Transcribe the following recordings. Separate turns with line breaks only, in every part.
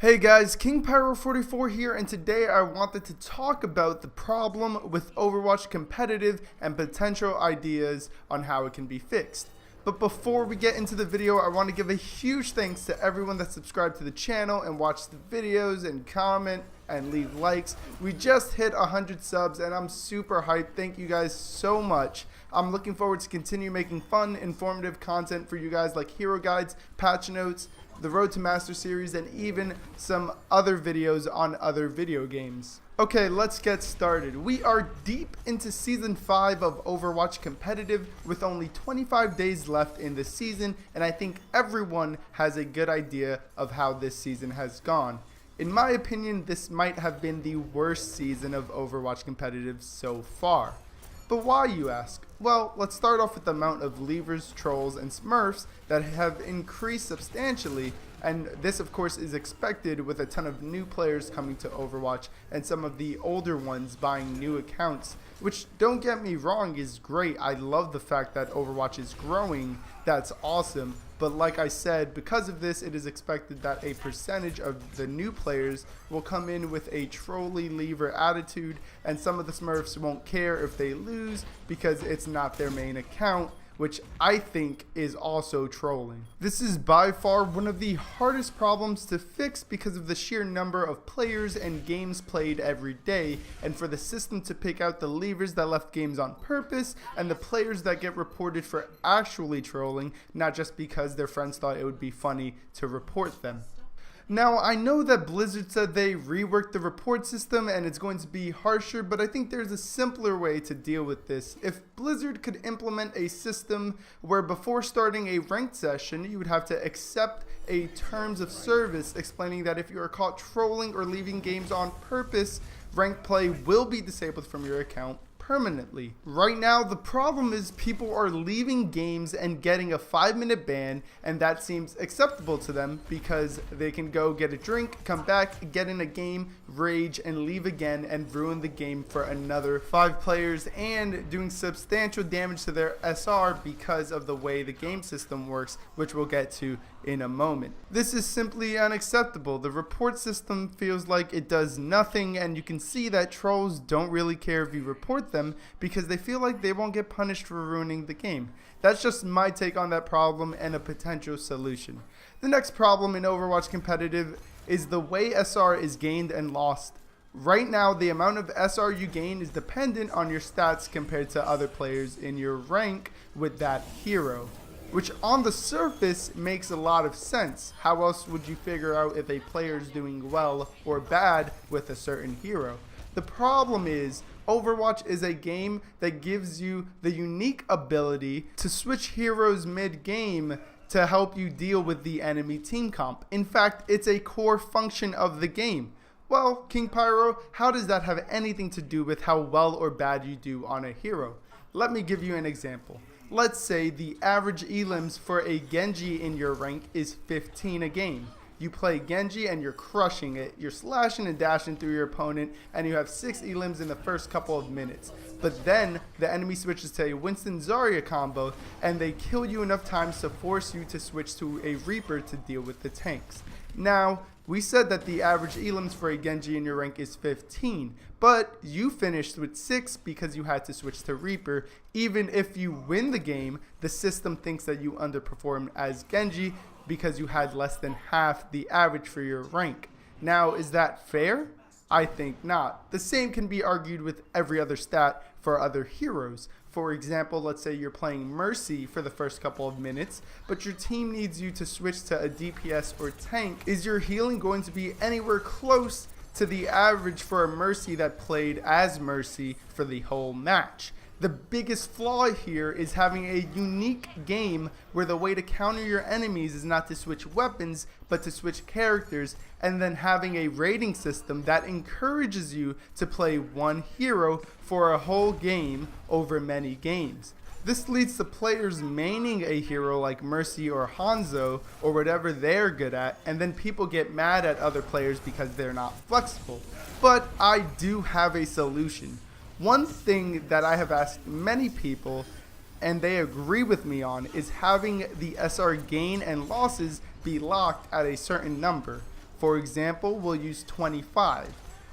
Hey guys, KingPyro44 here, and today I wanted to talk about the problem with Overwatch Competitive and potential ideas on how it can be fixed. But before we get into the video, I want to give a huge thanks to everyone that subscribed to the channel and watched the videos and comment and leave likes. We just hit 100 subs and I'm super hyped. Thank you guys so much. I'm looking forward to continue making fun, informative content for you guys like hero guides, patch notes, the Road to Master series, and even some other videos on other video games. Okay, let's get started. We are deep into Season 5 of Overwatch Competitive with only 25 days left in the season, and I think everyone has a good idea of how this season has gone. In my opinion, this might have been the worst season of Overwatch Competitive so far. But why, you ask? Well, let's start off with the amount of levers, trolls, and smurfs that have increased substantially, and this of course is expected with a ton of new players coming to Overwatch and some of the older ones buying new accounts, which, don't get me wrong, is great. I love the fact that Overwatch is growing. That's awesome. But like I said, because of this, it is expected that a percentage of the new players will come in with a trolley lever attitude, and some of the smurfs won't care if they lose because it's not their main account, which I think is also trolling. This is by far one of the hardest problems to fix because of the sheer number of players and games played every day, and for the system to pick out the levers that left games on purpose and the players that get reported for actually trolling, not just because their friends thought it would be funny to report them. Now, I know that Blizzard said they reworked the report system and it's going to be harsher, but I think there's a simpler way to deal with this. If Blizzard could implement a system where before starting a ranked session, you would have to accept a terms of service explaining that if you are caught trolling or leaving games on purpose, ranked play will be disabled from your account permanently. Right now, the problem is people are leaving games and getting a 5-minute ban, and that seems acceptable to them because they can go get a drink, come back, get in a game, rage, and leave again and ruin the game for another 5 players and doing substantial damage to their SR because of the way the game system works, which we'll get to in a moment. This is simply unacceptable. The report system feels like it does nothing, and you can see that trolls don't really care if you report them because they feel like they won't get punished for ruining the game. That's just my take on that problem and a potential solution. The next problem in Overwatch Competitive is the way SR is gained and lost. Right now, the amount of SR you gain is dependent on your stats compared to other players in your rank with that hero, which on the surface makes a lot of sense. How else would you figure out if a player is doing well or bad with a certain hero? The problem is, Overwatch is a game that gives you the unique ability to switch heroes mid-game to help you deal with the enemy team comp. In fact, it's a core function of the game. Well, King Pyro, how does that have anything to do with how well or bad you do on a hero? Let me give you an example. Let's say the average elims for a Genji in your rank is 15 a game. You play Genji and you're crushing it. You're slashing and dashing through your opponent and you have 6 elims in the first couple of minutes. But then the enemy switches to a Winston Zarya combo and they kill you enough times to force you to switch to a Reaper to deal with the tanks. Now, we said that the average elims for a Genji in your rank is 15, but you finished with 6 because you had to switch to Reaper. Even if you win the game, the system thinks that you underperformed as Genji because you had less than half the average for your rank. Now, is that fair? I think not. The same can be argued with every other stat for other heroes. For example, let's say you're playing Mercy for the first couple of minutes, but your team needs you to switch to a DPS or tank. Is your healing going to be anywhere close to the average for a Mercy that played as Mercy for the whole match? The biggest flaw here is having a unique game where the way to counter your enemies is not to switch weapons, but to switch characters, and then having a rating system that encourages you to play one hero for a whole game over many games. This leads to players maining a hero like Mercy or Hanzo or whatever they're good at, and then people get mad at other players because they're not flexible. But I do have a solution. One thing that I have asked many people, and they agree with me on, is having the SR gain and losses be locked at a certain number. For example, we'll use 25,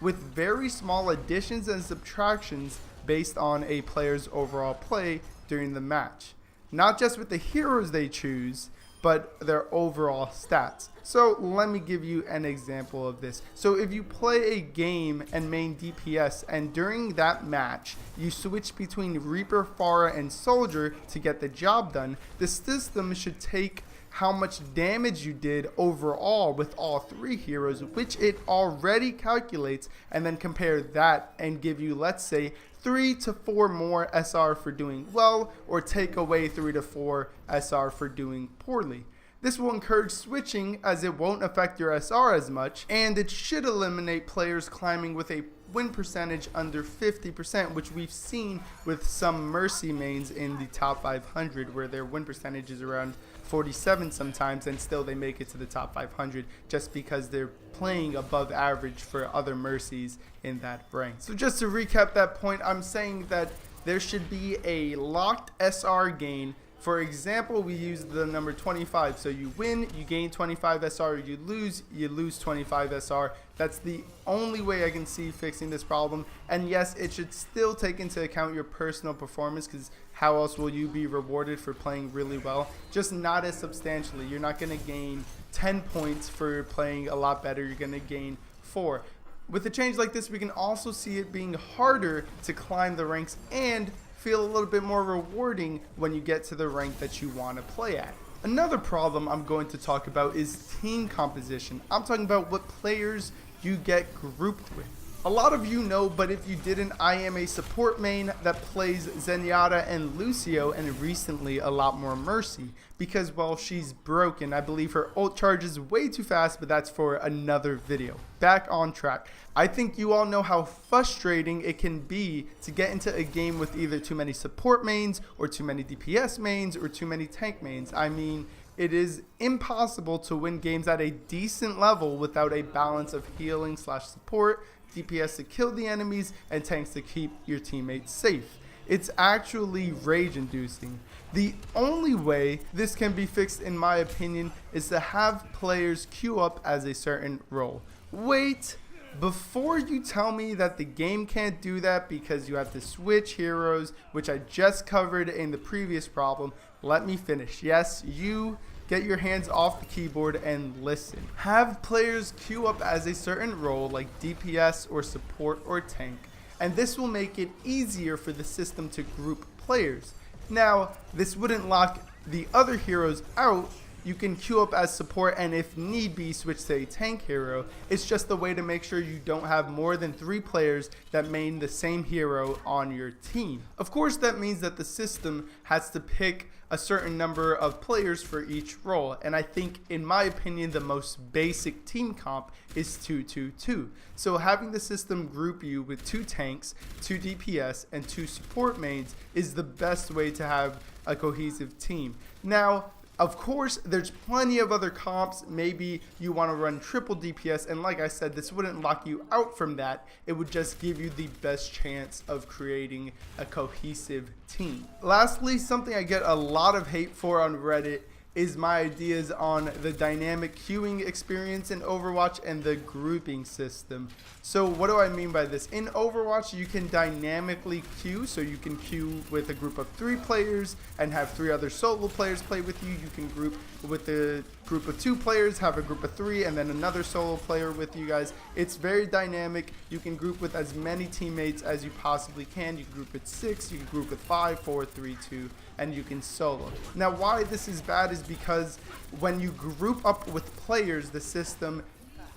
with very small additions and subtractions based on a player's overall play during the match. Not just with the heroes they choose, but their overall stats. So let me give you an example of this. So if you play a game and main DPS, and during that match you switch between Reaper, Pharah, and Soldier to get the job done, the system should take how much damage you did overall with all three heroes, which it already calculates, and then compare that and give you, let's say, 3 to 4 more SR for doing well, or take away 3 to 4 SR for doing poorly. This will encourage switching, as it won't affect your SR as much, and it should eliminate players climbing with a win percentage under 50%, which we've seen with some Mercy mains in the top 500, where their win percentage is around 47 sometimes, and still they make it to the top 500 just because they're playing above average for other Mercies in that rank. So just to recap that point, I'm saying that there should be a locked SR gain. For example, we use the number 25. So you win, you gain 25 SR, you lose 25 SR. That's the only way I can see fixing this problem. And yes, it should still take into account your personal performance, because how else will you be rewarded for playing really well? Just not as substantially. You're not going to gain 10 points for playing a lot better. You're going to gain 4. With a change like this, we can also see it being harder to climb the ranks and feel a little bit more rewarding when you get to the rank that you want to play at. Another problem I'm going to talk about is team composition. I'm talking about what players you get grouped with. A lot of you know, but if you didn't, I am a support main that plays Zenyatta and Lucio, and recently a lot more Mercy, because, well, she's broken. I believe her ult charges way too fast, but that's for another video. Back on track. I think you all know how frustrating it can be to get into a game with either too many support mains, or too many DPS mains, or too many tank mains. I mean, it is impossible to win games at a decent level without a balance of healing / support, DPS to kill the enemies, and tanks to keep your teammates safe. It's actually rage inducing. The only way this can be fixed, in my opinion, is to have players queue up as a certain role. Wait, before you tell me that the game can't do that because you have to switch heroes, which I just covered in the previous problem, let me finish. Yes, you get your hands off the keyboard and listen. Have players queue up as a certain role, like DPS or support or tank, and this will make it easier for the system to group players. Now, this wouldn't lock the other heroes out. You can queue up as support, and if need be, switch to a tank hero. It's just a way to make sure you don't have more than 3 players that main the same hero on your team. Of course, that means that the system has to pick a certain number of players for each role, and I think, in my opinion, the most basic team comp is 2-2-2. So having the system group you with 2 tanks, 2 DPS, and 2 support mains is the best way to have a cohesive team. Now, of course, there's plenty of other comps. Maybe you want to run triple DPS, and like I said, this wouldn't lock you out from that. It would just give you the best chance of creating a cohesive team. Lastly, something I get a lot of hate for on Reddit is my ideas on the dynamic queuing experience in Overwatch and the grouping system. So what do I mean by this? In Overwatch, you can dynamically queue, so you can queue with a group of 3 players and have 3 other solo players play with you. You can group with a group of 2 players, have a group of 3, and then another solo player with you guys. It's very dynamic. You can group with as many teammates as you possibly can. You can group with 6, you can group with 5, 4, 3, 2, and you can solo. Now, why this is bad is because when you group up with players, the system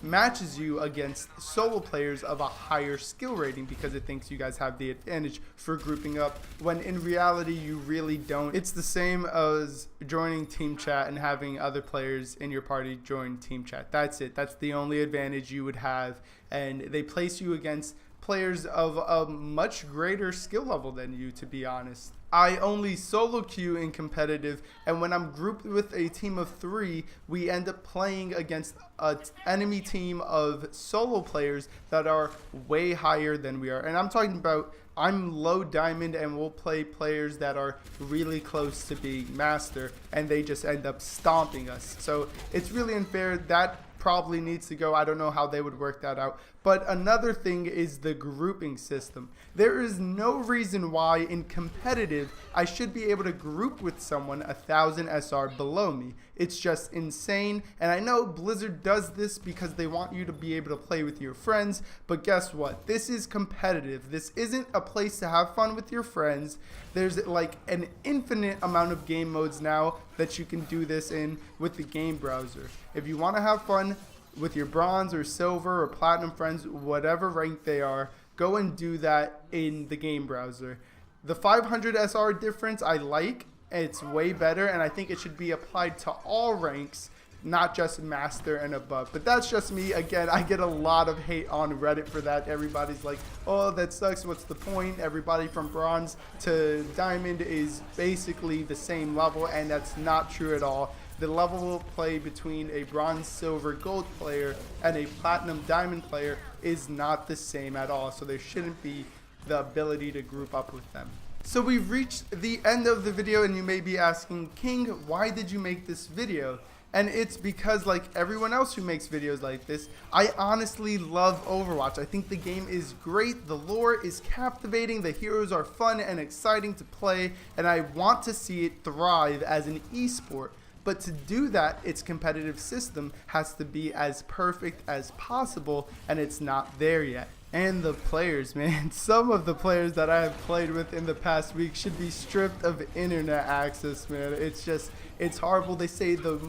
matches you against solo players of a higher skill rating because it thinks you guys have the advantage for grouping up, when in reality you really don't. It's the same as joining team chat and having other players in your party join team chat. That's it. That's the only advantage you would have, and they place you against players of a much greater skill level than you, to be honest. I only solo queue in competitive, and when I'm grouped with a team of 3, we end up playing against an enemy team of solo players that are way higher than we are. And I'm talking about, I'm low diamond, and we'll play players that are really close to being master, and they just end up stomping us. So it's really unfair. That probably needs to go. I don't know how they would work that out. But another thing is the grouping system. There is no reason why in competitive I should be able to group with someone 1000 SR below me. It's just insane. And I know Blizzard does this because they want you to be able to play with your friends. But guess what? This is competitive. This isn't a place to have fun with your friends. There's like an infinite amount of game modes now that you can do this in with the game browser. If you want to have fun with your bronze or silver or platinum friends, whatever rank they are, go and do that in the game browser. The 500 SR difference I like. It's way better, and I think it should be applied to all ranks, not just master and above. But that's just me. Again, I get a lot of hate on Reddit for that. Everybody's like, oh, that sucks, what's the point? Everybody from bronze to diamond is basically the same level, and that's not true at all. The level play between a bronze, silver, gold player and a platinum, diamond player is not the same at all, so there shouldn't be the ability to group up with them. So we've reached the end of the video, and you may be asking, King, why did you make this video? And it's because, like everyone else who makes videos like this, I honestly love Overwatch. I think the game is great, the lore is captivating, the heroes are fun and exciting to play, and I want to see it thrive as an esport. But to do that, its competitive system has to be as perfect as possible, and it's not there yet. And the players, man, some of the players that I have played with in the past week should be stripped of internet access, man. It's horrible. They say the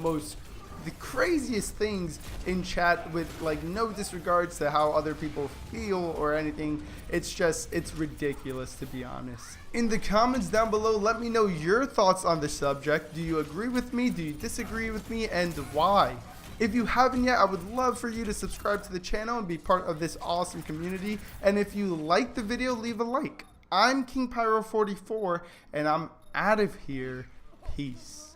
craziest things in chat with like no disregards to how other people feel or anything. It's ridiculous, to be honest. In the comments down below, let me know your thoughts on the subject. Do you agree with me? Do you disagree with me? And why? If you haven't yet, I would love for you to subscribe to the channel and be part of this awesome community. And if you liked the video, leave a like. I'm King Pyro 44, and I'm out of here. Peace.